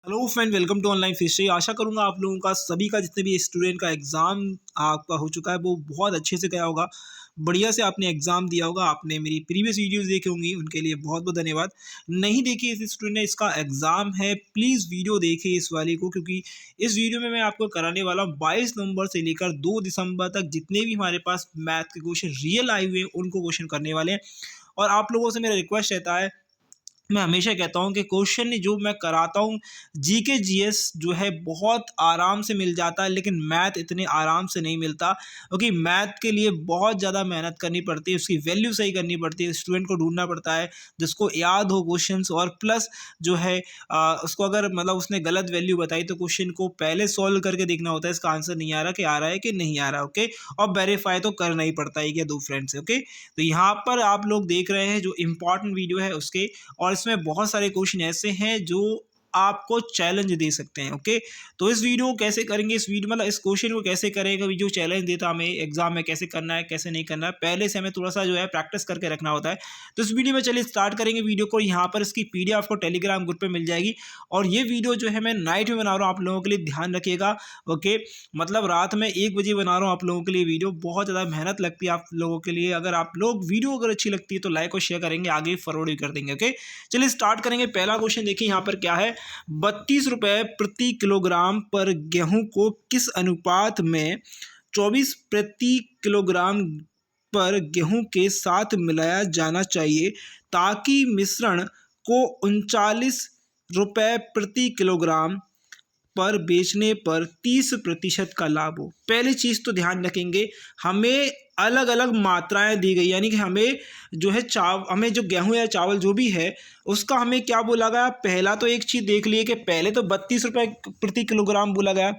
Hello friend, welcome to online history. आशा करूंगा आप लोगों का सभी का जितने भी स्टूडेंट का एग्ज़ाम आपका हो चुका है वो बहुत अच्छे से गया होगा। बढ़िया से आपने एग्ज़ाम दिया होगा। आपने मेरी प्रीवियस वीडियोस देखी होंगी, उनके लिए बहुत बहुत धन्यवाद। नहीं देखी इस स्टूडेंट ने, इसका एग्ज़ाम है, प्लीज़ वीडियो देखिए इस वाली को, क्योंकि इस वीडियो में मैं आपको कराने वाला हूँ 22 नवंबर से लेकर 2 दिसंबर तक जितने भी हमारे पास मैथ के क्वेश्चन रियल आए हुए हैं उनको क्वेश्चन करने वाले हैं। और आप लोगों से मेरा रिक्वेस्ट रहता है, मैं हमेशा कहता हूँ कि क्वेश्चन जो मैं कराता हूँ जीके जीएस जो है बहुत आराम से मिल जाता है, लेकिन मैथ इतने आराम से नहीं मिलता, क्योंकि मैथ के लिए बहुत ज़्यादा मेहनत करनी पड़ती है, उसकी वैल्यू सही करनी पड़ती है, स्टूडेंट को ढूंढना पड़ता है जिसको याद हो क्वेश्चंस। और प्लस जो है उसको अगर मतलब उसने गलत वैल्यू बताई तो क्वेश्चन को पहले सॉल्व करके देखना होता है इसका आंसर नहीं आ रहा, कि आ रहा है कि नहीं आ रहा। ओके, और वेरीफाई तो करना ही पड़ता है, क्या दो फ्रेंड से। ओके, तो यहाँ पर आप लोग देख रहे हैं जो इंपॉर्टेंट वीडियो है उसके, और इसमें बहुत सारे क्वेश्चन ऐसे हैं जो आपको चैलेंज दे सकते हैं। ओके, तो इस वीडियो को कैसे करेंगे, इस वीडियो मतलब इस क्वेश्चन को कैसे करेंगे, जो चैलेंज देता हमें एग्जाम में कैसे करना है कैसे नहीं करना है, पहले से हमें थोड़ा सा जो है प्रैक्टिस करके रखना होता है। तो इस वीडियो में चलिए स्टार्ट करेंगे वीडियो को। यहाँ पर इसकी पीडीएफ आपको टेलीग्राम ग्रुप पे मिल जाएगी, और ये वीडियो जो है मैं नाइट में बना रहा हूँ आप लोगों के लिए, ध्यान रखिएगा। ओके, मतलब रात में 1 बजे बना रहा हूँ आप लोगों के लिए वीडियो, बहुत ज़्यादा मेहनत लगती है आप लोगों के लिए। अगर आप लोग वीडियो अगर अच्छी लगती है तो लाइक और शेयर करेंगे, आगे फॉरवर्ड भी कर देंगे। ओके, चलिए स्टार्ट करेंगे। पहला क्वेश्चन देखिए यहाँ पर क्या है, 32 रुपये प्रति किलोग्राम पर गेहूं को किस अनुपात में 24 प्रति किलोग्राम पर गेहूं के साथ मिलाया जाना चाहिए ताकि मिश्रण को 39 रुपये प्रति किलोग्राम पर बेचने पर 30% का लाभ हो। पहली चीज़ तो ध्यान रखेंगे, हमें अलग अलग मात्राएं दी गई, यानी कि हमें जो है हमें जो गेहूं या चावल जो भी है उसका हमें क्या बोला गया। पहला तो एक चीज़ देख लिए कि पहले तो 32 रुपये प्रति किलोग्राम बोला गया,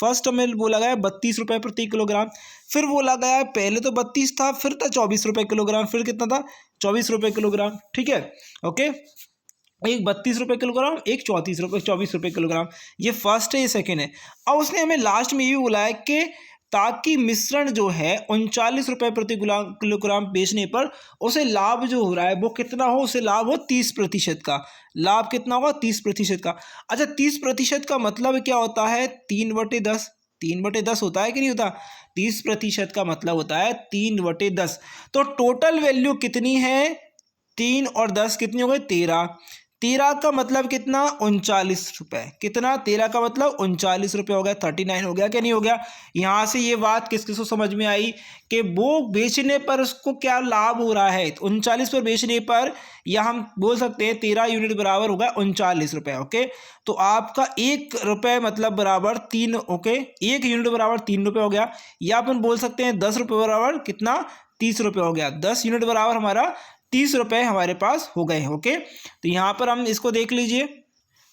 फर्स्ट हमें बोला गया 32 रुपये प्रति किलोग्राम। फिर बोला गया पहले तो 32 था, फिर था 24 रुपये किलोग्राम, फिर कितना था 24 रुपये किलोग्राम। ठीक है, ओके, एक 32 रुपये किलोग्राम, एक 24 रुपये किलोग्राम, ये फर्स्ट है ये सेकेंड है। अब उसने हमें लास्ट में ये भी बोला है कि ताकि मिश्रण जो है 39 रुपये प्रति किलोग्राम बेचने पर उसे लाभ जो हो रहा है वो कितना हो, उसे लाभ हो 30% का। लाभ कितना होगा, 30% का। अच्छा, 30% का मतलब क्या होता है, 3/10। 3/10 होता है कि नहीं होता, 30% का मतलब होता है 3/10। तो टोटल वैल्यू कितनी है, 3 और 10 कितनी हो गई, 13। 13 का मतलब कितना, 39 रुपये। कितना, 13 का मतलब 39 रुपये हो गया, 39 हो गया क्या नहीं हो गया। यहाँ से ये बात किस किस को समझ में आई कि वो बेचने पर उसको क्या लाभ हो रहा है, 39 पर बेचने पर, या हम बोल सकते हैं 13 यूनिट बराबर होगा 39 रुपये। ओके, तो आपका 1 रुपये मतलब बराबर 3। ओके, 1 यूनिट बराबर 3 रुपये हो गया, या अपन बोल सकते हैं 10 रुपये बराबर कितना, 30 रुपये हो गया। 10 यूनिट बराबर हमारा 30 रुपये हमारे पास हो गए। ओके, तो यहाँ पर हम इसको देख लीजिए।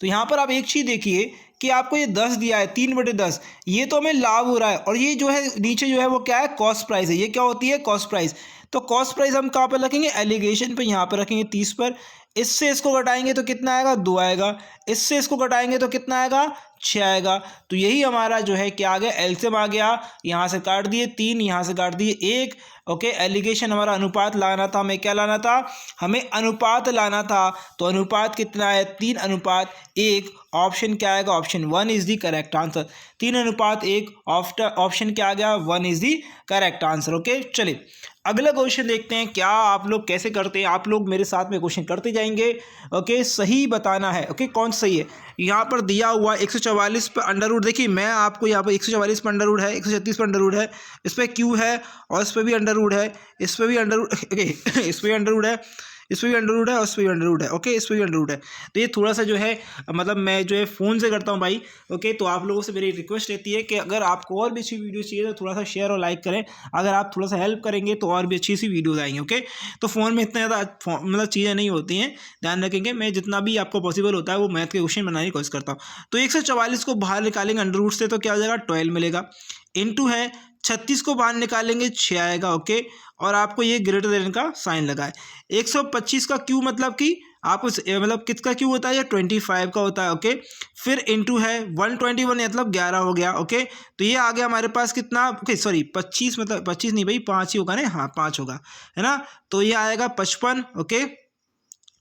तो यहाँ पर आप एक चीज़ देखिए कि आपको ये 10 दिया है, 3/10, ये तो हमें लाभ हो रहा है, और ये जो है नीचे जो है वो क्या है, कॉस्ट प्राइस है। ये क्या होती है, कॉस्ट प्राइस। तो कॉस्ट प्राइस हम कहाँ पर रखेंगे, एलिगेशन पे, यहाँ पर रखेंगे 30 पर। इससे इसको घटाएंगे तो कितना आएगा, 2 आएगा। इससे इसको घटाएंगे तो कितना आएगा, 6 आएगा। तो यही हमारा जो है क्या आ गया, एलसीएम आ गया। यहाँ से काट दिए 3, यहाँ से काट दिए 1। ओके, एलिगेशन हमारा अनुपात लाना था, हमें क्या लाना था, हमें अनुपात लाना था। तो अनुपात कितना है, 3:1। ऑप्शन क्या आएगा, option 1 is the correct answer. 3:1 option क्या आ गया, 1 is the correct answer. Okay, चलिए अगला क्वेश्चन देखते हैं क्या आप लोग कैसे करते हैं। आप लोग मेरे साथ में क्वेश्चन करते जाएंगे। ओके, सही बताना है। ओके, कौन सही है। यहाँ पर दिया हुआ 144 पर अंडर रूट, देखिए मैं आपको यहाँ पर 144 पर अंडर रूट है, 136 पर अंडर रूट है, इस पर क्यू है, और इस पर भी अंडर रूट है, इस पर भी अंडर रूट इस पर भी अंडर रूट है, इस पर भी अंडर रूट है, और इस पर भी अंडर रूट है। ओके, इस पर भी अंडर रूट है। तो ये थोड़ा सा जो है मतलब मैं जो है फ़ोन से करता हूँ भाई। ओके, तो आप लोगों से मेरी रिक्वेस्ट रहती है कि अगर आपको और भी अच्छी वीडियो चाहिए तो थोड़ा सा शेयर और लाइक करें। अगर आप थोड़ा सा हेल्प करेंगे तो और भी अच्छी सी वीडियोज़ आएंगी। ओके, तो फ़ोन में इतना ज़्यादा मतलब चीज़ें नहीं होती हैं, ध्यान रखेंगे। मैं जितना भी आपको पॉसिबल होता है वो मैथ के क्वेश्चन बनाने की कोशिश करता हूँ। तो 144 को बाहर निकालेंगे अंडर रूट से तो क्या हो जाएगा, 12 मिलेगा। इनटू है 36 को बाहर निकालेंगे 6 आएगा। ओके, और आपको ये ग्रेटर देन का साइन लगा है। 125 का क्यू मतलब कि आपको मतलब किसका क्यू होता है, ये 25 का होता है। ओके, फिर इनटू है 121 मतलब 11 हो गया। ओके, तो ये आ गया हमारे पास कितना, ओके सॉरी 25 मतलब 25 नहीं भाई, 5 ही होगा ना, हाँ 5 होगा, है ना। तो ये आएगा 55। ओके,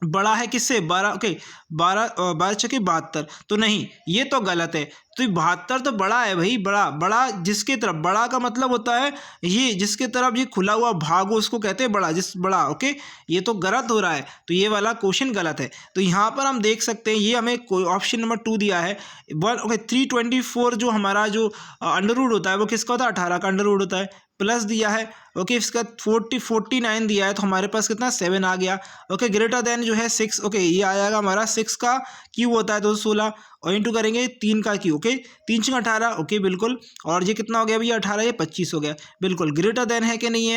बड़ा है किससे 12 ओके 12 12 × 72 तो नहीं, ये तो गलत है। तो 72 तो बड़ा है भाई, बड़ा बड़ा जिसके तरफ, बड़ा का मतलब होता है ये जिसके तरफ ये खुला हुआ भाग हो उसको कहते हैं बड़ा, जिस बड़ा ओके। ये तो गलत हो रहा है, तो ये वाला क्वेश्चन गलत है। तो यहाँ पर हम देख सकते हैं ये हमें ऑप्शन नंबर 2 दिया है 1 ओके 324 जो हमारा जो अंडर रूट होता है वो किसका होता है 18 का अंडर रूट होता है, प्लस दिया है ओके। इसका 49 दिया है तो हमारे पास कितना 7 आ गया ओके। ग्रेटर देन जो है 6 ओके, ये आ जाएगा हमारा 6 का क्यूब होता है 216 और इंटू करेंगे 3 का क्यूब ओके, 3 × 18 ओके बिल्कुल। और ये कितना हो गया भैया 18, ये 25 हो गया बिल्कुल। ग्रेटर देन है कि नहीं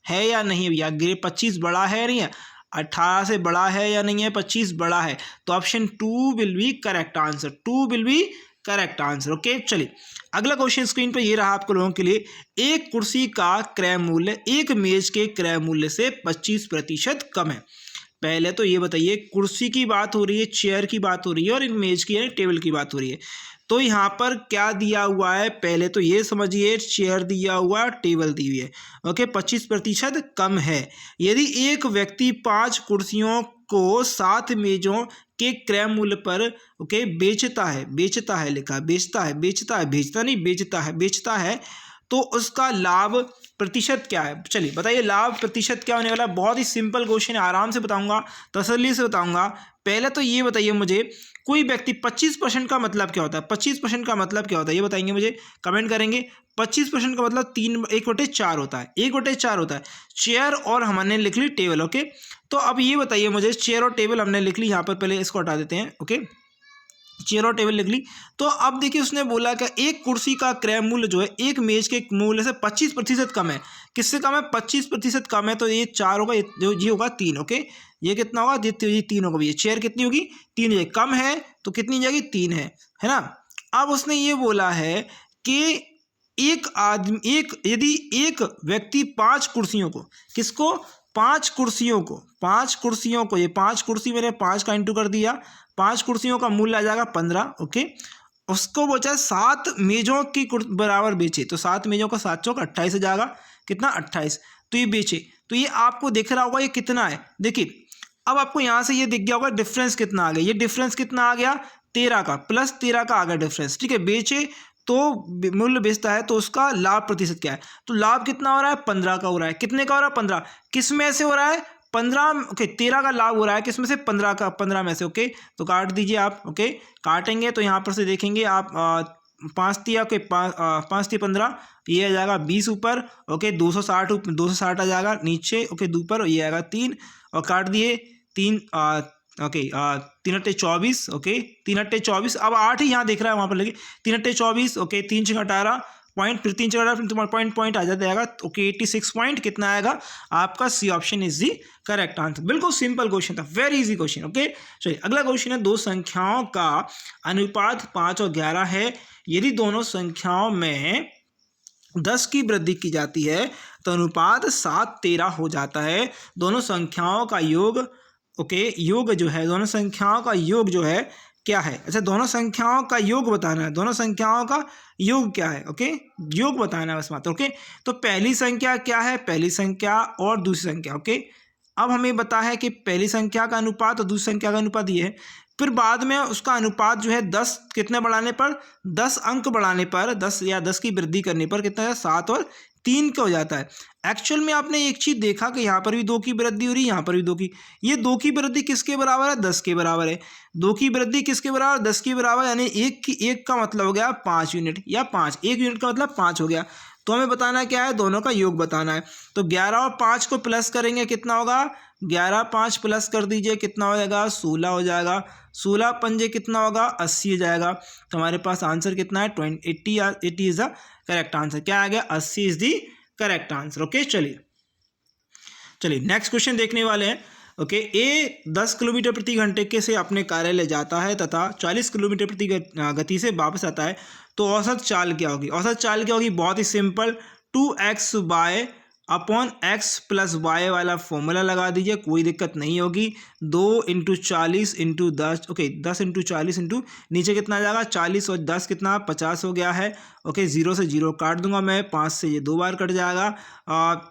है या नहीं भैया? 25 बड़ा है या नहीं है? 18 से बड़ा है या नहीं है? 25 बड़ा है, तो option 2 will be correct answer, 2 will be correct answer okay. चलिए अगला क्वेश्चन स्क्रीन पे ये रहा आपको लोगों के लिए, एक कुर्सी का क्रय मूल्य एक मेज के क्रय मूल्य से 25% कम है। पहले तो ये बताइए, कुर्सी की बात हो रही है, चेयर की बात हो रही है और एक मेज की यानी टेबल की बात हो रही है। तो यहाँ पर क्या दिया हुआ है, पहले तो ये समझिए, चेयर दिया हुआ, टेबल दी हुई है ओके। 25% कम है। यदि एक व्यक्ति 5 कुर्सियों को 7 मेजों के क्रय मूल्य पर ओके बेचता है लिखा, बेचता है तो उसका लाभ प्रतिशत क्या है? चलिए बताइए लाभ प्रतिशत क्या होने वाला है। बहुत ही सिंपल क्वेश्चन है, आराम से बताऊंगा, तसल्ली से बताऊंगा। पहले तो ये बताइए मुझे, कोई व्यक्ति 25% का मतलब क्या होता है? 25% का मतलब क्या होता है ये बताएंगे मुझे, कमेंट करेंगे। 25% का मतलब 1/4 होता है, 1/4 होता है। चेयर और हमने लिख ली टेबल ओके। तो अब ये बताइए मुझे, चेयर और टेबल हमने लिख ली, यहाँ पर पहले इसको हटा देते हैं ओके, चेयर और टेबल लिख ली। तो अब देखिए उसने बोला कि एक कुर्सी का क्रय मूल्य जो है एक मेज के मूल्य से 25% कम है। किससे कम है? 25% कम है, तो ये 4 होगा, ये होगा 3 ओके। ये कितना होगा? ये 3 होगा भैया। चेयर कितनी होगी? 3 है, कम है तो कितनी जाएगी? 3 है ना। अब उसने ये बोला है कि यदि एक व्यक्ति 5 कुर्सियों को, किसको? 5 कुर्सियों को, ये 5 कुर्सी मैंने 5 का इंटू कर दिया, 5 कुर्सियों का मूल्य आ जाएगा 15 ओके। उसको बचा 7 मेजों की बराबर बेचे, तो 7 मेजों का 7 चौक 28 हो जाएगा, कितना? 28। तो ये बेचे, तो ये आपको दिख रहा होगा ये कितना है। देखिए अब आपको यहाँ से ये दिख गया होगा डिफरेंस कितना आ गया। ये डिफरेंस कितना आ गया? 13 का, प्लस 13 का आ गया डिफरेंस, ठीक है। बेचे तो मूल्य बेचता है, तो उसका लाभ प्रतिशत क्या है? तो लाभ कितना हो रहा है? 15 का हो रहा है। कितने का हो रहा है? 15। किस में से हो रहा है? 15 ओके, 13 का लाभ हो रहा है, किसमें से? 15 का, 15 में से ओके। तो काट दीजिए आप ओके, काटेंगे तो यहाँ पर से देखेंगे आप 5 तिया ओके, 5 × 15 ये आ जाएगा 20 ऊपर ओके, 260 आ जाएगा नीचे ओके, ऊपर ये आएगा 3 और काट दिए 3 ओके 3 × 24 ओके, 3 × 24 अब 8 ही यहाँ दिख रहा है, वहाँ पर लगे 3 × 24 ओके, 3 × 18 पॉइंट, फिर 3 × 18 फिर तुम्हारा पॉइंट आ जाएगा ओके, 86 पॉइंट कितना आएगा आपका? C option is the correct answer. बिल्कुल सिंपल क्वेश्चन था, वेरी इजी क्वेश्चन ओके। चलिए अगला क्वेश्चन है, दो संख्याओं का अनुपात 5 और 11 है। यदि दोनों संख्याओं में 10 की वृद्धि की जाती है तो अनुपात 7:13 हो जाता है। दोनों संख्याओं का योग ओके, योग जो है, दोनों संख्याओं का योग जो है क्या है? अच्छा, दोनों संख्याओं का योग बताना है, दोनों संख्याओं का योग क्या है ओके, योग बताना है बस मात्र ओके। तो पहली संख्या क्या है? पहली संख्या और दूसरी संख्या ओके। अब हमें बता है कि पहली संख्या का अनुपात और दूसरी संख्या का अनुपात ये है, फिर बाद में उसका अनुपात जो है 10 कितने बढ़ाने पर, 10 अंक बढ़ाने पर, 10 या 10 की वृद्धि करने पर कितना है? 7 और 3 का हो जाता है। एक्चुअल में आपने एक चीज़ देखा कि यहाँ पर भी 2 की वृद्धि हो रही है, यहाँ पर भी 2 की, ये 2 की वृद्धि किसके बराबर है? 10 के बराबर है। 2 की वृद्धि किसके बराबर? 10 के बराबर, यानी एक का मतलब हो गया 5 यूनिट, या 5, 1 यूनिट का मतलब 5 हो गया। तो हमें बताना क्या है? दोनों का योग बताना है। तो 11 और 5 को प्लस करेंगे, कितना होगा? 11 5 प्लस कर दीजिए, कितना हो जाएगा? 16 हो जाएगा। 16 पंजे कितना होगा? 80 हो जाएगा। तो हमारे पास आंसर कितना है? 80 इज द करेक्ट आंसर। क्या आ गया? 80 is the correct answer okay. चलिए नेक्स्ट क्वेश्चन देखने वाले हैं ओके। ए 10 किलोमीटर प्रति घंटे के से अपने कार्यालय जाता है तथा 40 किलोमीटर प्रति गति से वापस आता है, तो औसत चाल क्या होगी? औसत चाल क्या होगी? बहुत ही simple, 2x/, upon x plus Y वाला फॉर्मूला लगा दीजिए, कोई दिक्कत नहीं होगी। 2 × 40 × 10, ओके 10 × 40 नीचे कितना आ जाएगा 40 और 10 कितना 50 हो गया है। ओके 0 से 0 काट दूंगा मैं, 5 से ये 2 बार कट जाएगा,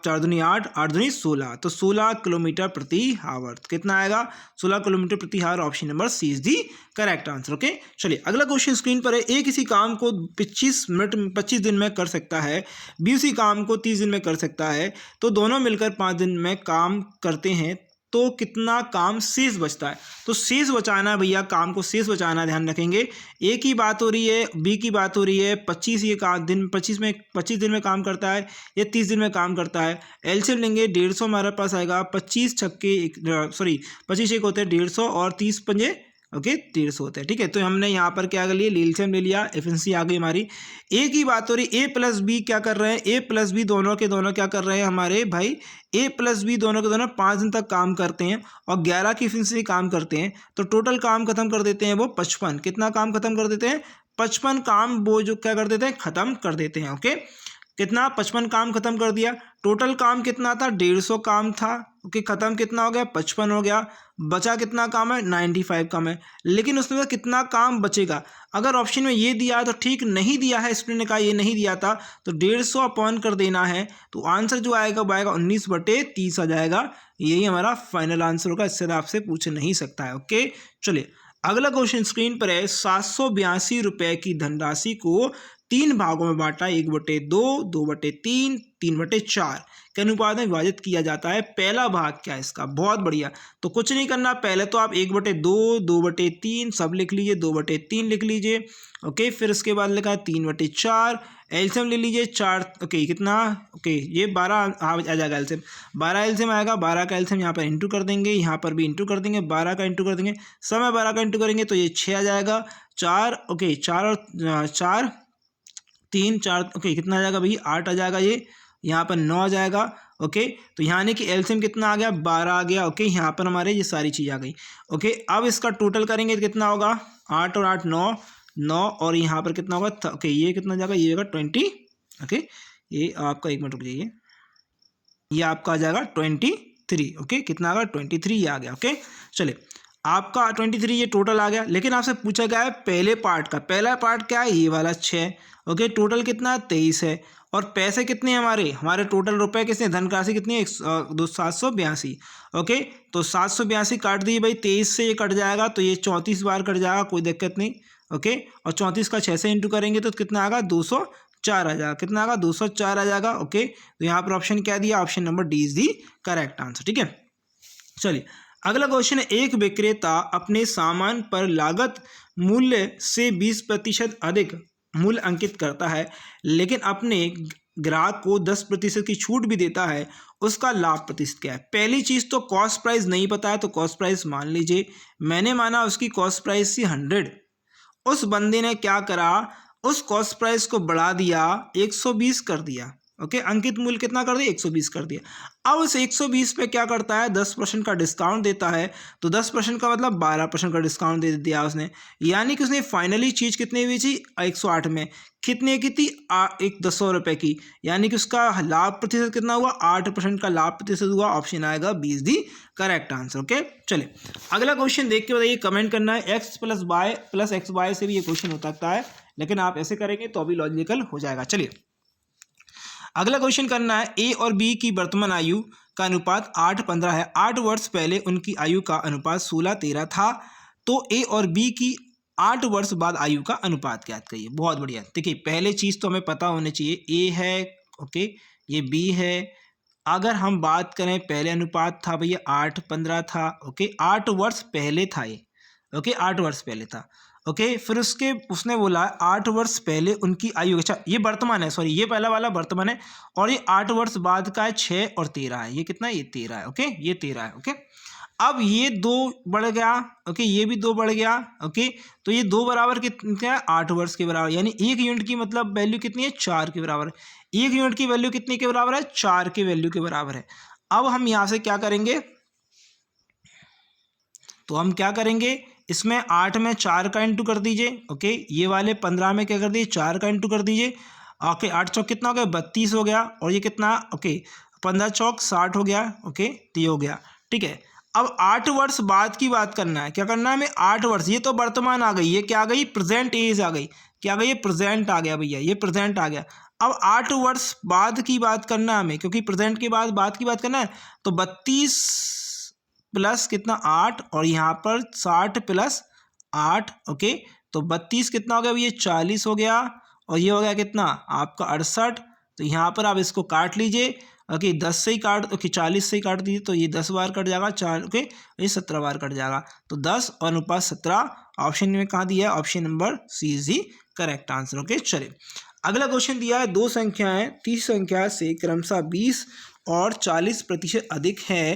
4 दूनी 8, 8 दूनी 16, तो 16 किलोमीटर प्रति हावर कितना आएगा 16 किलोमीटर प्रति hour. Option number C is the correct answer. Okay चलिए अगला क्वेश्चन स्क्रीन पर है। ए किसी काम को 25 दिन में कर सकता है, बी उसी काम को 30 दिन में कर सकता है, तो दोनों मिलकर 5 दिन में काम करते हैं, तो कितना काम शेष बचता है। तो शेष बचाना भैया, काम को शेष बचाना, ध्यान रखेंगे। ए की बात हो रही है, बी की बात हो रही है, 25 ये काम दिन 25 दिन में काम करता है, ये 30 दिन में काम करता है। एलसीएम लेंगे 150 हमारे पास आएगा, 25 छक्के 25 एक होते हैं 150 और 30 पंजे ओके 150 होते हैं। ठीक है, तो हमने यहाँ पर क्या कर लिया एलसीएम ले लिया, एफिशिएंसी आ गई हमारी। ए की बात हो रही, ए प्लस बी क्या कर रहे हैं, ए प्लस बी दोनों के दोनों क्या कर रहे हैं हमारे भाई, ए प्लस बी दोनों के दोनों 5 दिन तक काम करते हैं और 11 की एफिशिएंसी काम करते हैं, तो टोटल काम खत्म कर देते हैं वो 55। कितना काम खत्म कर देते हैं 55 काम वो जो क्या कर देते हैं खत्म कर देते हैं। ओके कितना 55 काम खत्म कर दिया। टोटल काम कितना था 150 काम था। ओके खत्म कितना हो गया 55 हो गया। बचा कितना काम है 95 काम है। लेकिन उसमें कितना काम बचेगा, अगर ऑप्शन में ये दिया है तो ठीक, नहीं दिया है स्टूडेंट ने कहा ये नहीं दिया था, तो 150 अपॉन कर देना है, तो आंसर जो आएगा वो आएगा 19/30 आ जाएगा। यही हमारा फाइनल आंसर होगा, इससे आपसे पूछ नहीं सकता है। ओके चलिए अगला क्वेश्चन स्क्रीन पर है। 782 रुपये की धनराशि को 3 भागों में बांटा, 1/2, 2/3, 3/4 के अनुपात में विभाजित किया जाता है। पहला भाग क्या है इसका, बहुत बढ़िया। तो कुछ नहीं करना, पहले तो आप 1/2, 2/3 सब लिख लीजिए, 2/3 लिख लीजिए। ओके फिर इसके बाद लिखा है 3/4, एलसीएम ले लीजिए 4। ओके कितना, ओके ये 12 आ जाएगा एलसीएम, 12 एलसीएम आएगा। 12 का एलसीएम यहाँ पर इंटू कर देंगे, यहाँ पर भी इंटू कर देंगे, 12 का इंटू कर देंगे, समय 12 का इंटू करेंगे तो ये 6 आ जाएगा। 4 ओके 4 और 4 3 4 ओके कितना आ जाएगा भाई 8 आ जाएगा, ये यहाँ पर 9 आ जाएगा। ओके तो यहाँ नहीं कि एलसीएम कितना आ गया 12 आ गया। ओके यहाँ पर हमारे ये सारी चीज़ आ गई। ओके अब इसका टोटल करेंगे तो कितना होगा 8 और 8 9 और यहाँ पर कितना होगा ओके ये कितना जाएगा, ये होगा 20। ओके ये आपका 1 मिनट रुक जाइए, ये आपका आ जाएगा 23। ओके कितना आ गया 23 ये आ गया। ओके चलिए आपका 23 ये टोटल आ गया। लेकिन आपसे पूछा गया है पहले पार्ट का, पहला पार्ट क्या है ये वाला 6। ओके टोटल कितना 23 है और पैसे कितने हैं हमारे टोटल रुपए कितने, धनराशि कितनी है 782। ओके तो 782 काट दिए भाई, 23 से ये कट जाएगा तो ये 34 बार कट जाएगा, कोई दिक्कत नहीं। ओके और 34 का 6 से इंटू करेंगे तो कितना आएगा 204 आ जाएगा। कितना आएगा 204 आ जाएगा। ओके तो यहाँ पर ऑप्शन क्या दिया, option number D is the correct answer. ठीक है चलिए अगला क्वेश्चन है। एक विक्रेता अपने सामान पर लागत मूल्य से 20% अधिक मूल्य अंकित करता है, लेकिन अपने ग्राहक को 10% की छूट भी देता है, उसका लाभ प्रतिशत क्या है। पहली चीज़ तो कॉस्ट प्राइस नहीं पता है, तो कॉस्ट प्राइस मान लीजिए, मैंने माना उसकी कॉस्ट प्राइस थी 100। उस बंदे ने क्या करा, उस कॉस्ट प्राइस को बढ़ा दिया 120 कर दिया। ओके अंकित मूल्य कितना कर दिया 120 कर दिया। अब उस 120 पे क्या करता है 10% का डिस्काउंट देता है, तो 10% का मतलब 12% का डिस्काउंट दे दिया उसने, यानी कि उसने फाइनली चीज़ कितने हुई थी 108 में, कितने की थी 100 रुपये की, यानी कि उसका लाभ प्रतिशत कितना हुआ 8% का लाभ प्रतिशत हुआ। ऑप्शन आएगा 20 दी करेक्ट आंसर। ओके चलिए अगला क्वेश्चन देख के बताइए, कमेंट करना है। x + y + xy से भी ये क्वेश्चन हो सकता है, लेकिन आप ऐसे करेंगे तो अभी लॉजिकल हो जाएगा। चलिए अगला क्वेश्चन करना है। ए और बी की वर्तमान आयु का अनुपात 8-15 है। 8 वर्ष पहले उनकी आयु का अनुपात 16-13 था, तो ए और बी की 8 वर्ष बाद आयु का अनुपात ज्ञात करिए। बहुत बढ़िया, देखिए पहले चीज़ तो हमें पता होनी चाहिए, ए है ओके ये बी है। अगर हम बात करें पहले अनुपात था भैया 8-15 था। ओके 8 वर्ष पहले था ये, ओके 8 वर्ष पहले था। ओके फिर उसने बोला 8 वर्ष पहले उनकी आयु, अच्छा ये वर्तमान है, सॉरी ये पहला वाला वर्तमान है, और ये 8 वर्ष बाद का है 6 और 13 है, ये कितना ये 13 है। ओके ये 13 है। ओके अब ये 2 बढ़ गया, ओके ये भी 2 बढ़ गया। ओके तो ये 2 बराबर कितने है 8 वर्ष के बराबर, यानी 1 यूनिट की मतलब वैल्यू कितनी है 4 के बराबर है। 1 यूनिट की वैल्यू कितने के बराबर है 4 के वैल्यू के बराबर है। अब हम यहाँ से क्या करेंगे, तो हम क्या करेंगे, इसमें 8 में 4 का इंटू कर दीजिए। ओके ये वाले 15 में क्या कर दीजिए 4 का इंटू कर दीजिए। ओके 8 चौक कितना हो गया 32 हो गया, और ये कितना ओके 15 चौक 60 हो गया। ओके, तो ये हो गया। ठीक है, अब 8 वर्ष बाद की बात करना है। क्या करना है हमें? 8 वर्ष, ये तो वर्तमान आ गई, ये क्या आ गई? प्रेजेंट एज आ गई। क्या आ गई? ये प्रेजेंट आ गया भैया, ये प्रेजेंट आ गया। अब 8 वर्ष बाद की बात करना है हमें, क्योंकि प्रेजेंट के बाद की बात करना है। तो 32 प्लस कितना? 8, और यहाँ पर 60 प्लस 8। ओके, तो 32 कितना हो गया भैया? 40 हो गया, और ये हो गया कितना? आपका 68। तो यहाँ पर आप इसको काट लीजिए। ओके, 10 से ही काट, ओके 40 से ही काट दीजिए, तो ये 10 बार कट जाएगा, 4, ओके ये 17 बार कट जाएगा। तो 10 और अनुपात 17 ऑप्शन में कहाँ दिया है? Option number C is the correct answer. Okay, चलिए अगला क्वेश्चन दिया है, दो संख्याएं तीसरी संख्या से क्रमशः 20 और 40% अधिक है,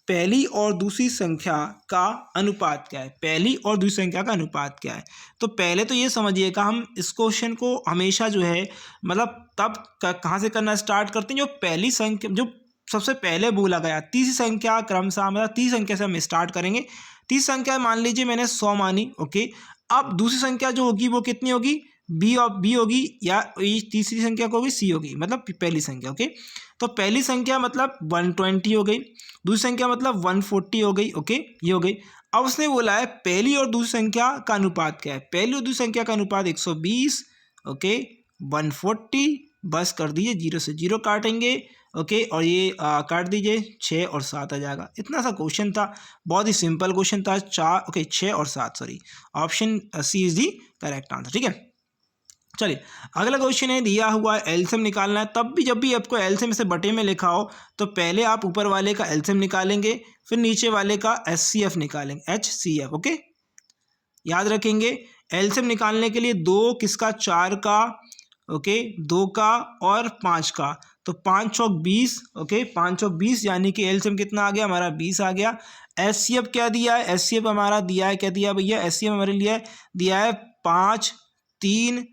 पहली और दूसरी संख्या का अनुपात क्या है? पहली और दूसरी संख्या का अनुपात क्या है? तो पहले तो ये समझिएगा, हम इस क्वेश्चन को हमेशा जो है मतलब तब कहाँ से करना स्टार्ट करते हैं, जो पहली संख्या जो सबसे पहले बोला गया, तीसरी संख्या क्रमशः मतलब तीसरी संख्या से हम स्टार्ट करेंगे। तीसरी संख्या मान लीजिए मैंने 100 मानी। ओके, अब दूसरी संख्या जो होगी वो कितनी होगी? बी होगी, या तीसरी संख्या को होगी सी होगी, मतलब पहली संख्या। ओके, तो पहली संख्या मतलब 120 हो गई, दूसरी संख्या मतलब 140 हो गई। ओके, ये हो गई। अब उसने बोला है पहली और दूसरी संख्या का अनुपात क्या है? पहली और दूसरी संख्या का अनुपात 120, ओके 140, बस कर दीजिए, 0 से 0 काटेंगे। ओके, और ये काट दीजिए, 6 और 7 आ जाएगा। इतना सा क्वेश्चन था, बहुत ही सिंपल क्वेश्चन था। 6 और 7, sorry, option C is the correct answer. ठीक है, चलिए अगला क्वेश्चन है, दिया हुआ है एलसीएम निकालना है। तब भी जब भी आपको एलसीएम से बटे में लिखा हो तो पहले आप ऊपर वाले का एलसीएम निकालेंगे, फिर नीचे वाले का एचसीएफ निकालेंगे, HCF। ओके, याद रखेंगे एलसीएम निकालने के लिए 2 किसका? 4 का, ओके 2 का और 5 का। तो 5 चौक 20, ओके 5 चौक 20, यानी कि एलसीएम कितना आ गया हमारा? 20 आ गया। एचसीएफ क्या दिया है? एचसीएफ हमारा दिया है, क्या दिया भैया? एचसीएफ हमारे लिए दिया है 5, 3,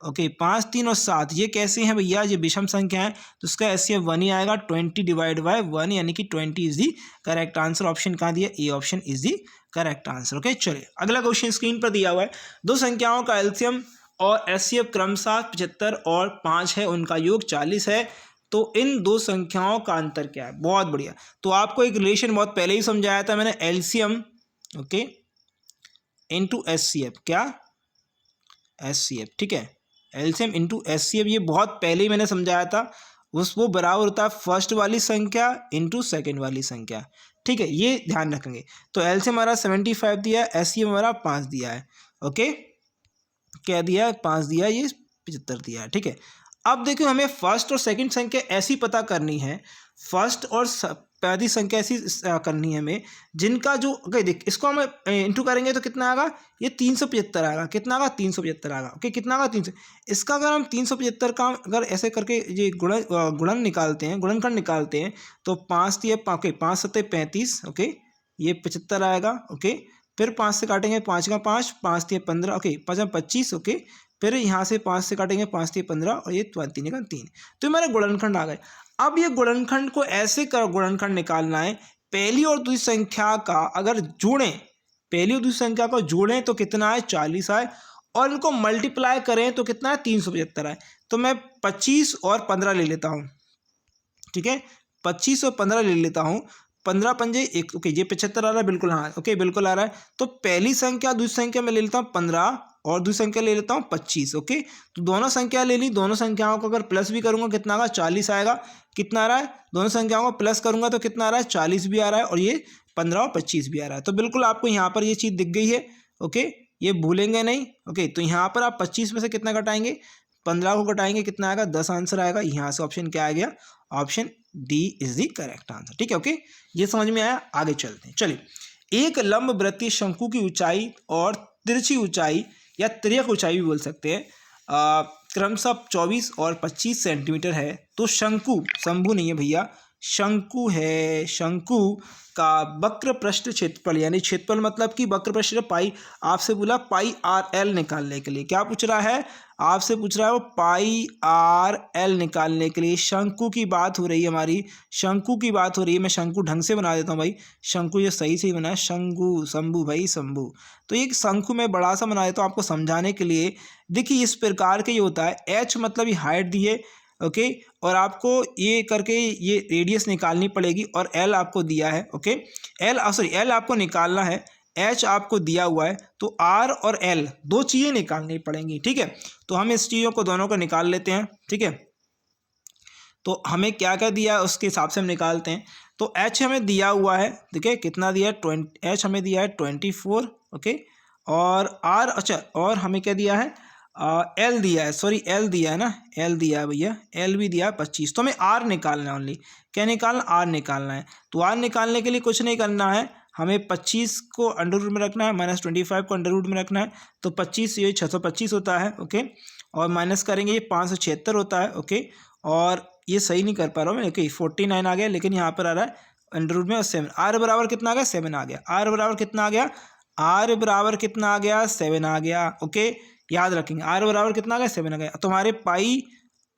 ओके 5, 3 और 7। ये कैसे हैं भैया? ये विषम संख्या है, तो उसका एचसीएफ 1 ही आएगा। 20 डिवाइड बाय 1, यानी कि 20 is the correct answer. Option कहाँ दिया? A option is the correct answer. Okay, चलिए अगला क्वेश्चन स्क्रीन पर दिया हुआ है, दो संख्याओं का एलसीएम और एचसीएफ क्रमशः 75 और 5 है, उनका योग 40 है, तो इन दो संख्याओं का अंतर क्या है? बहुत बढ़िया। तो आपको एक रिलेशन बहुत पहले ही समझाया था मैंने, एलसीएम ओके इनटू एचसीएफ, क्या? एचसीएफ। ठीक है, एलसीएम इंटू एचसीएफ, ये बहुत पहले ही मैंने समझाया था। वो बराबर होता है फर्स्ट वाली संख्या इंटू सेकेंड वाली संख्या। ठीक है, ये ध्यान रखेंगे। तो एलसीएम हमारा 75 दिया है, एचसीएफ हमारा 5 दिया है। ओके, क्या दिया है? 5 दिया है, ये 75 दिया है। ठीक है, अब देखो हमें फर्स्ट और सेकंड संख्या ऐसी पता करनी है, फर्स्ट और पहली संख्या ऐसी करनी है हमें, जिनका जो देख इसको हम इंटू करेंगे तो कितना आएगा? ये 375 आएगा। कितना आएगा? 375 आएगा। ओके, कितना आएगा? 300। इसका अगर हम 375 का अगर ऐसे करके ये गुणन निकालते हैं, गुणनखंड निकालते हैं, तो 5 दिए, ओके 5 7 35, ओके ये 75 आएगा। ओके, फिर 5 से काटेंगे, 5 का 5, 5 दिए 15, ओके 5 25, ओके फिर यहाँ से 5 से काटेंगे, 5 दिए 15, और ये 3 का 3, तो हमारे गुणनखंड आ गए। अब ये गुणनखंड को ऐसे कर गुणनखंड निकालना है, पहली और दूसरी संख्या का अगर जोड़ें, पहली और दूसरी संख्या को जोड़ें तो कितना है? 40 आए, और इनको मल्टीप्लाई करें तो कितना है? 375 आए। तो मैं 25 और 15 ले लेता हूँ। ठीक है, 25 और 15 ले लेता हूँ। 15 पंजे 1, ओके ये 75 आ रहा है, बिल्कुल हाँ, ओके बिल्कुल आ रहा है। तो पहली संख्या दूसरी संख्या में ले लेता हूँ 15, और दूसरी संख्या ले लेता हूँ 25। ओके, तो दोनों संख्या ले ली, दोनों संख्याओं को अगर प्लस भी करूँगा कितना आएगा? 40 आएगा। कितना आ रहा है? दोनों संख्याओं को प्लस करूँगा तो कितना आ रहा है? 40 भी आ रहा है, और ये 15 और 25 भी आ रहा है। तो बिल्कुल आपको यहाँ पर ये चीज़ दिख गई है। ओके, ये भूलेंगे नहीं। ओके, तो यहाँ पर आप 25 में से कितना घटाएंगे? 15 को घटाएंगे, कितना आएगा? 10 आंसर आएगा। यहाँ से ऑप्शन क्या आ गया? Option D is the correct answer. ठीक है, ओके ये समझ में आया। आगे चलते हैं। चलिए, एक लंब वृत्तीय शंकु की ऊंचाई और तिरछी ऊंचाई या तिर्यक ऊंचाई भी बोल सकते हैं, क्रमशः 24 और 25 सेंटीमीटर है। तो शंभु नहीं है भैया, शंकु है। शंकु का वक्र पृष्ठ क्षेत्रफल, यानी क्षेत्रफल मतलब कि वक्र पृष्ठ पाई, आपसे बोला पाई RL निकालने के लिए। क्या पूछ रहा है? आपसे पूछ रहा है वो पाई RL निकालने के लिए। शंकु की बात हो रही है हमारी, शंकु की बात हो रही है। मैं शंकु ढंग से बना देता हूँ भाई, शंकु ये सही से ही बना है, शंभु भाई शंभु। तो एक शंकु में बड़ा सा बना देता हूँ आपको समझाने के लिए। देखिए इस प्रकार के ये होता है, H मतलब ये हाइट दी है, ओके। और आपको ये करके ये रेडियस निकालनी पड़ेगी और एल आपको दिया है, ओके। एल आपको निकालना है, एच आपको दिया हुआ है, तो आर और एल दो चीज़ें निकालनी पड़ेंगी, ठीक है। तो हम इस चीज़ों को दोनों को निकाल लेते हैं, ठीक है। तो हमें क्या क्या दिया है उसके हिसाब से हम निकालते हैं। तो एच हमें दिया हुआ है, देखिए कितना दिया है, एच हमें दिया है 24, ओके। और आर, अच्छा, और हमें क्या दिया है, एल दिया है, सॉरी एल दिया है ना, एल दिया है भैया, एल भी दिया है 25। तो हमें आर निकालना है, ओनली क्या निकालना, आर निकालना है। तो आर निकालने के लिए कुछ नहीं करना है, हमें 25 को अंडर रूट में रखना है, -25 को अंडर रूट में रखना है। तो 25 ये 625 होता है, ओके। और माइनस करेंगे ये 576 होता है, ओके। और ये सही नहीं कर पा रहा हूँ मैं, ओके 49 आ गया, लेकिन यहाँ पर आ रहा है अंडर रूट में 7। आर बराबर कितना आ गया, 7 आ गया। आर बराबर कितना आ गया, आर बराबर कितना आ गया, 7 आ गया, ओके। याद रखेंगे आर बराबर कितना आ गया, 7 आ गया। तुम्हारे पाई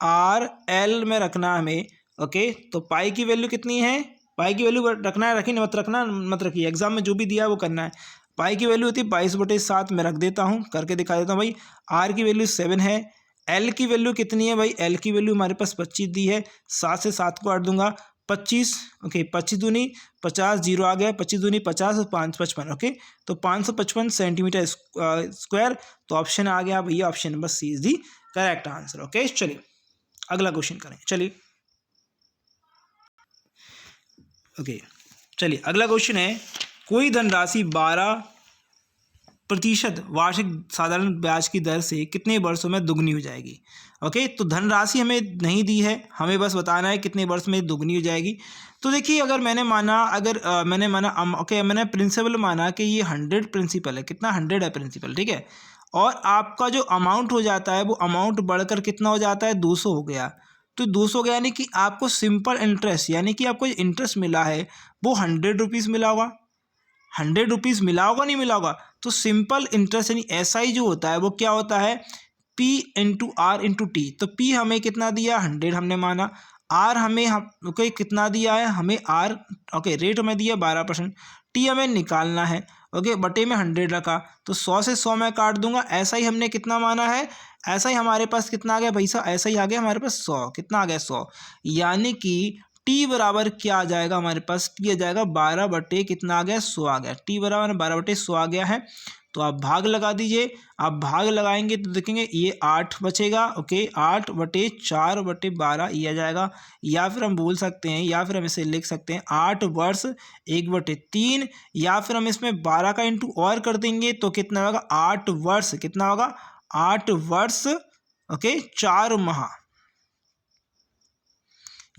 आर एल में रखना है हमें, ओके। तो पाई की वैल्यू कितनी है, पाई की वैल्यू रखना है, रखी मत रखना मत रखिए, एग्जाम में जो भी दिया है वो करना है। पाई की वैल्यू होती है 22/7, मैं रख देता हूँ, करके दिखा देता हूँ भाई। आर की वैल्यू 7 है, एल की वैल्यू कितनी है भाई, एल की वैल्यू हमारे पास 25 दी है, 7 से 7 को काट दूंगा, 25, ओके। 25 दूनी 50, जीरो आ गया, 25 दूनी 50 और 5 55, ओके। तो 555 सेंटीमीटर स्क्वायर। तो ऑप्शन आ गया भैया, option number C is the correct answer, okay. चलिए अगला क्वेश्चन करें, चलिए ओके। चलिए अगला क्वेश्चन है, कोई धनराशि 12% वार्षिक साधारण ब्याज की दर से कितने वर्षों में दुगनी हो जाएगी, ओके। तो धनराशि हमें नहीं दी है, हमें बस बताना है कितने वर्ष में दुगनी हो जाएगी। तो देखिए अगर मैंने माना, ओके, मैंने प्रिंसिपल माना कि ये 100 प्रिंसिपल है, कितना 100 है प्रिंसिपल, ठीक है। और आपका जो अमाउंट हो जाता है वो अमाउंट बढ़कर कितना हो जाता है, 200 हो गया। तो 200 गया यानी कि आपको सिंपल इंटरेस्ट, यानी कि आपको इंटरेस्ट मिला है वो 100 रुपीज़ मिला होगा, 100 रुपीज़ मिला होगा, नहीं मिला होगा। तो सिंपल इंटरेस्ट यानी SI जो होता है वो क्या होता है, P into R into T. तो P हमें कितना दिया, 100 हमने माना, आर हमें ओके कितना दिया है, हमें आर, ओके, रेट हमें दिया 12%, टी हमें निकालना है, ओके, बटे में 100 रखा। तो 100 से 100 मैं काट दूंगा, ऐसा ही हमने कितना माना है, ऐसा ही हमारे पास कितना आ गया भाई साहब, ऐसा ही आ गया हमारे पास 100, कितना आ गया 100। यानी कि टी बराबर क्या आ जाएगा हमारे पास, टी आ जाएगा 12 बटे कितना आ गया, 100 आ गया। टी बराबर 12 बटे 100 आ गया है। तो आप भाग लगा दीजिए, आप भाग लगाएंगे तो देखेंगे ये 8 बचेगा, ओके, 8 बटे 4 बटे 12 ये आ जाएगा। या फिर हम बोल सकते हैं, या फिर हम इसे लिख सकते हैं 8 वर्ष 1/3, या फिर हम इसमें 12 का इंटू और कर देंगे तो कितना होगा, 8 वर्ष, कितना होगा, 8 वर्ष, ओके, 4 माह।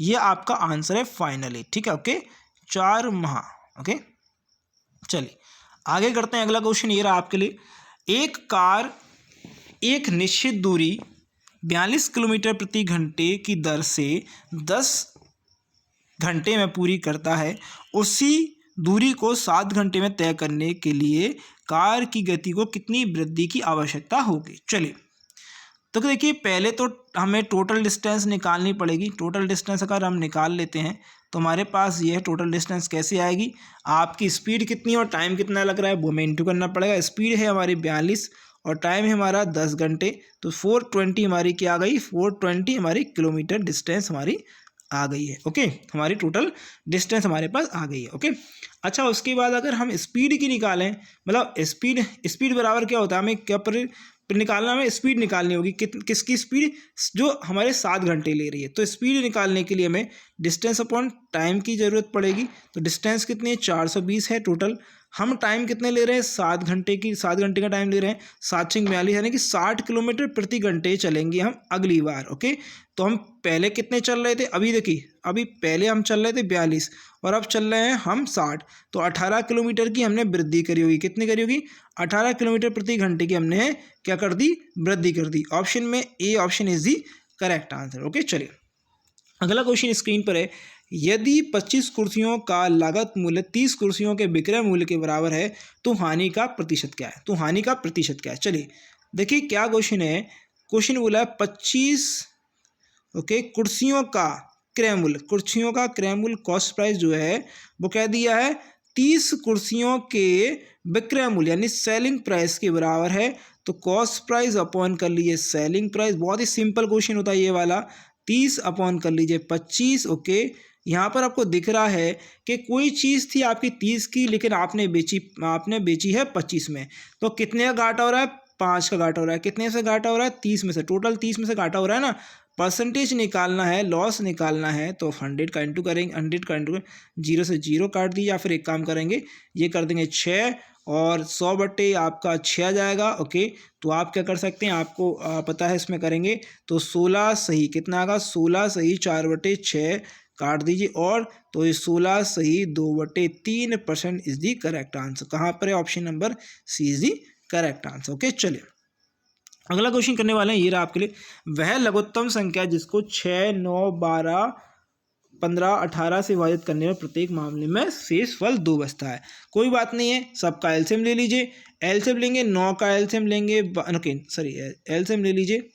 ये आपका आंसर है फाइनली, ठीक है, ओके, 4 माह, ओके। चलिए आगे करते हैं, अगला क्वेश्चन ये रहा आपके लिए, एक कार एक निश्चित दूरी 42 किलोमीटर प्रति घंटे की दर से 10 घंटे में पूरी करता है, उसी दूरी को 7 घंटे में तय करने के लिए कार की गति को कितनी वृद्धि की आवश्यकता होगी। चलिए तो देखिए पहले तो हमें टोटल डिस्टेंस निकालनी पड़ेगी। टोटल डिस्टेंस अगर हम निकाल लेते हैं तो हमारे पास ये टोटल डिस्टेंस कैसे आएगी, आपकी स्पीड कितनी और टाइम कितना लग रहा है वो हमें इंटू करना पड़ेगा। स्पीड है हमारी 42 और टाइम है हमारा 10 घंटे, तो 420 हमारी क्या आ गई, 420 हमारी किलोमीटर डिस्टेंस हमारी आ गई है, ओके। हमारी टोटल डिस्टेंस हमारे पास आ गई है, ओके। अच्छा उसके बाद अगर हम स्पीड की निकालें, मतलब स्पीड बराबर क्या होता है, हमें क्या पर निकालना, हमें स्पीड निकालनी होगी, किसकी स्पीड, जो हमारे 7 घंटे ले रही है। तो स्पीड निकालने के लिए हमें डिस्टेंस अपॉन टाइम की ज़रूरत पड़ेगी। तो डिस्टेंस कितनी है, 420 है टोटल। हम टाइम कितने ले रहे हैं, 7 घंटे की, 7 घंटे का टाइम ले रहे हैं, 7×42 यानी कि 60 किलोमीटर प्रति घंटे चलेंगे हम अगली बार, ओके। तो हम पहले कितने चल रहे थे, अभी देखिए, अभी पहले हम चल रहे थे 42 और अब चल रहे हैं हम 60, तो 18 किलोमीटर की हमने वृद्धि करी होगी। कितनी करी होगी, 18 किलोमीटर प्रति घंटे की हमने क्या कर दी, वृद्धि कर दी। ऑप्शन में A option is the correct answer, okay. चलिए अगला क्वेश्चन स्क्रीन पर है, यदि 25 कुर्सियों का लागत मूल्य 30 कुर्सियों के विक्रय मूल्य के बराबर है तो हानि का प्रतिशत क्या है, तो हानि का प्रतिशत क्या है। चलिए देखिए क्या क्वेश्चन है, क्वेश्चन बोला है 25 ओके कुर्सियों का क्रय मूल्य, कुर्सियों का क्रय मूल्य कॉस्ट प्राइस जो है वो क्या दिया है, 30 कुर्सियों के विक्रय मूल्य यानी सेलिंग प्राइस के बराबर है। तो कॉस्ट प्राइस अपॉन कर लिए सेलिंग प्राइस, बहुत ही सिंपल क्वेश्चन होता है ये वाला। 30 अपॉन कर लीजिए 25। ओके, यहाँ पर आपको दिख रहा है कि कोई चीज़ थी आपकी 30 की, लेकिन आपने बेची है 25 में। तो कितने का घाटा हो रहा है? 5 का घाटा हो रहा है। कितने से घाटा हो रहा है? 30 में से। टोटल 30 में से घाटा हो रहा है ना। परसेंटेज निकालना है, लॉस निकालना है, तो 100 का इंटू करेंगे। 100 का इंटू, 0 से 0 काट दिए, या फिर एक काम करेंगे, ये कर देंगे 6 और 100 बटे आपका 6 आ जाएगा। ओके, तो आप क्या कर सकते हैं, आपको पता है, इसमें करेंगे तो 16 सही कितना आएगा? 16 सही 4/6 काट दीजिए, और तो ये 16 सही 2/3% इज दी करेक्ट आंसर। कहाँ पर है? Option number C is the correct answer. Okay, चलिए अगला क्वेश्चन करने वाले हैं। ये रहा आपके लिए, वह लघुत्तम संख्या जिसको 6, 9, 12, 15, 18 से विभाजित करने में प्रत्येक मामले में शेषफल 2 बचता है। कोई बात नहीं है, सबका एलसीएम ले लीजिए। एलसीएम लेंगे, 9 का एलसीएम लेंगे, ओके सॉरी एलसीएम ले लीजिए।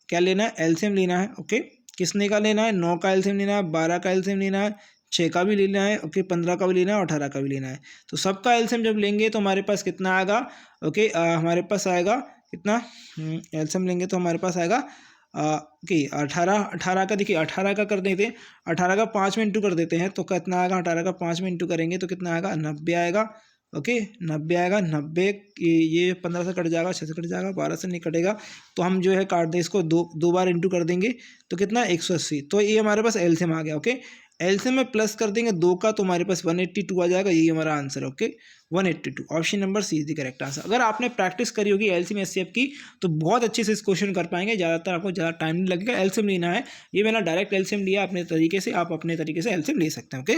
क्या लेना है? एलसीएम लेना है। ओके, किसने का लेना है? 9 का एलसीएम लेना है, 12 का एलसीएम लेना है, 6 का भी लेना है, ओके 15 का भी लेना है और 18 का भी लेना है। तो सबका एलसीएम जब लेंगे तो हमारे पास कितना आएगा? ओके, हमारे पास आएगा कितना? एलसीएम लेंगे तो हमारे पास आएगा ओके 18 का। देखिए 18 का कर देते हैं, 18 का 5 में इंटू कर देते हैं तो कितना आएगा? 18 का 5 में इंटू करेंगे तो कितना आएगा? 90 आएगा। ओके 90 आएगा। 90 ये 15 से कट जाएगा, 6 से कट जाएगा, 12 से नहीं कटेगा, तो हम जो है काट दें इसको, दो बार इंटू कर देंगे तो कितना? 180। तो ये हमारे पास एलसीएम आ गया। ओके, एलसीएम में प्लस कर देंगे 2 का तो हमारे पास 182 आ जाएगा। यही हमारा आंसर है। Okay 182, option number C is the correct answer. अगर आपने प्रैक्टिस करी होगी एलसीएम एचसीएफ की तो बहुत अच्छे से इस क्वेश्चन कर पाएंगे। ज़्यादातर आपको ज़्यादा टाइम नहीं लगेगा। एलसीएम लेना है, ये मैंने डायरेक्ट एलसीएम लिया अपने तरीके से, आप अपने तरीके से एलसीएम ले सकते हैं। ओके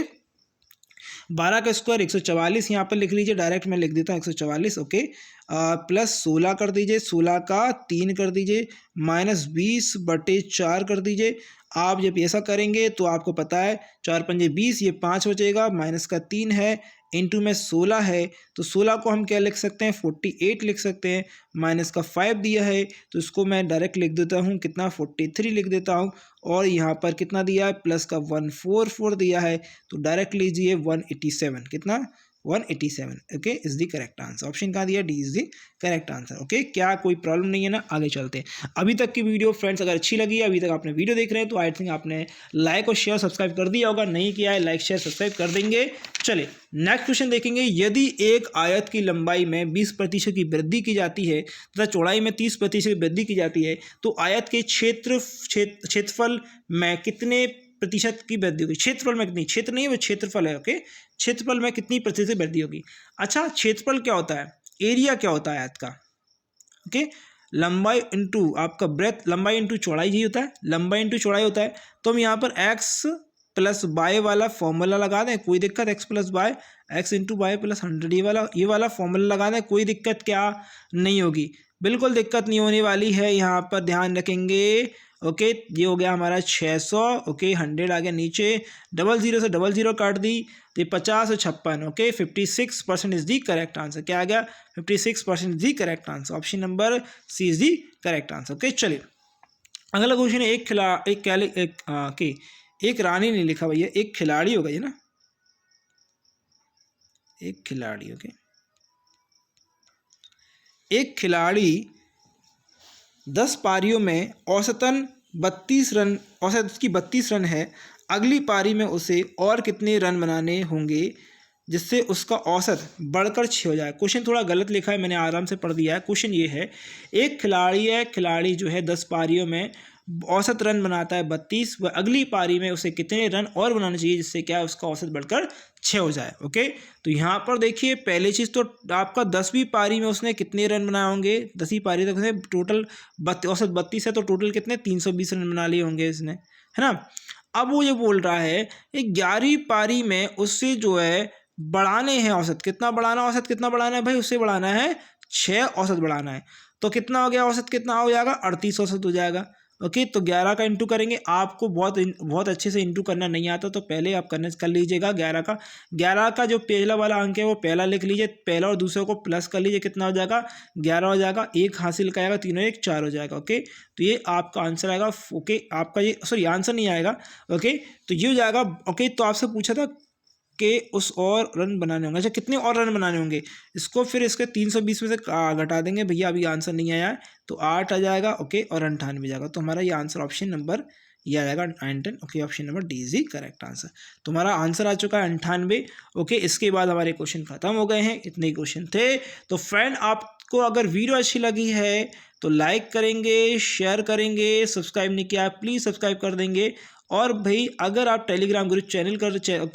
12 का स्क्वायर 144 यहाँ पर लिख लीजिए, डायरेक्ट मैं लिख देता हूँ 144। ओके प्लस 16 कर दीजिए, 16 का 3 कर दीजिए, माइनस 20/4 कर दीजिए। आप जब ऐसा करेंगे तो आपको पता है 4 पंजे 20, ये 5 बचेगा, माइनस का 3 है, इंटू में 16 है, तो 16 को हम क्या लिख सकते हैं? 48 लिख सकते हैं। माइनस का 5 दिया है तो इसको मैं डायरेक्ट लिख देता हूँ कितना? 43 लिख देता हूँ। और यहाँ पर कितना दिया है? प्लस का 144 दिया है, तो डायरेक्ट लीजिए 187। कितना? 187। Okay is the correct answer. Option कहाँ दिया? D is the correct answer. Okay, क्या कोई प्रॉब्लम नहीं है ना? आगे चलते हैं। अभी तक की वीडियो फ्रेंड्स अगर अच्छी लगी है, अभी तक आपने वीडियो देख रहे हैं, तो आई थिंक आपने लाइक और शेयर सब्सक्राइब कर दिया होगा। नहीं किया है, लाइक शेयर सब्सक्राइब कर देंगे। चलिए नेक्स्ट क्वेश्चन देखेंगे। यदि एक आयत की लंबाई में 20% की वृद्धि की जाती है तथा चौड़ाई में 30% की वृद्धि की जाती है, तो आयत के क्षेत्रफल में कितने प्रतिशत की वृद्धि होगी? क्षेत्रफल में कितनी? क्षेत्र नहीं है वो क्षेत्रफल है। ओके, क्षेत्रफल में कितनी प्रतिशत वृद्धि होगी? अच्छा, क्षेत्रफल क्या होता है? एरिया क्या होता है आयत का? ओके, लंबाई इंटू आपका ब्रेथ, लंबाई इंटू चौड़ाई ही होता है, लंबाई इंटू चौड़ाई होता है। तो हम यहाँ पर x प्लस वाई वाला फॉर्मूला लगा दें, कोई दिक्कत? x plus Y, X into Y plus 100, ये वाला फॉर्मूला लगा दें, कोई दिक्कत क्या नहीं होगी? बिल्कुल दिक्कत नहीं होने वाली है। यहाँ पर ध्यान रखेंगे। ओके ये हो गया हमारा 600। ओके 100 आ गया नीचे, 00 से 00 काट दी तो 50 और 56। Okay 56% is the correct answer. क्या आ गया? 56% is the correct answer. Option number C is the correct answer. Okay चलिए अगला क्वेश्चन है। एक रानी नहीं लिखा भैया, एक खिलाड़ी होगा ये ना, एक खिलाड़ी। ओके एक खिलाड़ी 10 पारियों में औसतन 32 रन, औसत उसकी 32 रन है। अगली पारी में उसे और कितने रन बनाने होंगे जिससे उसका औसत बढ़कर 6 हो जाए? क्वेश्चन थोड़ा गलत लिखा है, मैंने आराम से पढ़ दिया है। क्वेश्चन ये है, एक खिलाड़ी है, खिलाड़ी जो है 10 पारियों में औसत रन बनाता है 32, वह अगली पारी में उसे कितने रन और बनाने चाहिए जिससे क्या उसका औसत बढ़कर 6 हो जाए? ओके तो यहाँ पर देखिए पहली चीज़ तो आपका 10वीं पारी में उसने कितने रन बनाए होंगे? 10वीं पारी तक उसने टोटल औसत 32 है तो टोटल कितने 320 रन बना लिए होंगे इसने, है ना। अब वो ये बोल रहा है 11वीं पारी में उससे जो है बढ़ाने हैं औसत। कितना बढ़ाना? औसत कितना बढ़ाना है भाई? उससे बढ़ाना है 6 औसत बढ़ाना है। तो कितना हो गया औसत? कितना हो जाएगा? 38 औसत हो जाएगा। ओके तो 11 का इंटू करेंगे। आपको बहुत अच्छे से इंटू करना नहीं आता तो पहले आप कर लीजिएगा 11 का जो पहला वाला अंक है वो पहला लिख लीजिए, पहला और दूसरे को प्लस कर लीजिए, कितना हो जाएगा? 11 हो जाएगा। एक हासिल का आएगा, तीनों एक 4 हो जाएगा। ओके तो ये आपका आंसर आएगा। ओके आपका ये सॉरी आंसर नहीं आएगा। ओके तो ये हो जाएगा। ओके तो आपसे पूछा था कि उस और रन बनाने होंगे। अच्छा कितने और रन बनाने होंगे? इसको फिर इसके 320 में से घटा देंगे भैया, अभी आंसर नहीं आया है तो 8 आ जाएगा। ओके और 98 जाएगा। तो हमारा ये आंसर ऑप्शन नंबर ये आ जाएगा 9 10। Okay, option number D is the correct answer. तुम्हारा आंसर आ चुका है 98। ओके, इसके बाद हमारे क्वेश्चन खत्म हो गए हैं, इतने ही क्वेश्चन थे। तो फ्रेंड, आपको अगर वीडियो अच्छी लगी है तो लाइक करेंगे, शेयर करेंगे, सब्सक्राइब नहीं किया प्लीज़ सब्सक्राइब कर देंगे। और भाई अगर आप टेलीग्राम ग्रुप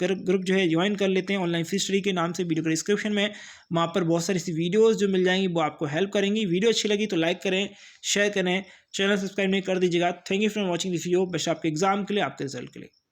ग्रुप जो है ज्वाइन कर लेते हैं ऑनलाइन फीस स्टडी के नाम से, वीडियो के डिस्क्रिप्शन में वहाँ पर बहुत सारी ऐसी वीडियोस जो मिल जाएंगी वो आपको हेल्प करेंगी। वीडियो अच्छी लगी तो लाइक करें, शेयर करें, चैनल सब्सक्राइब नहीं कर दीजिएगा। Thank you for watching this video. Best आपके एग्जाम के लिए, आपके रिजल्ट के लिए।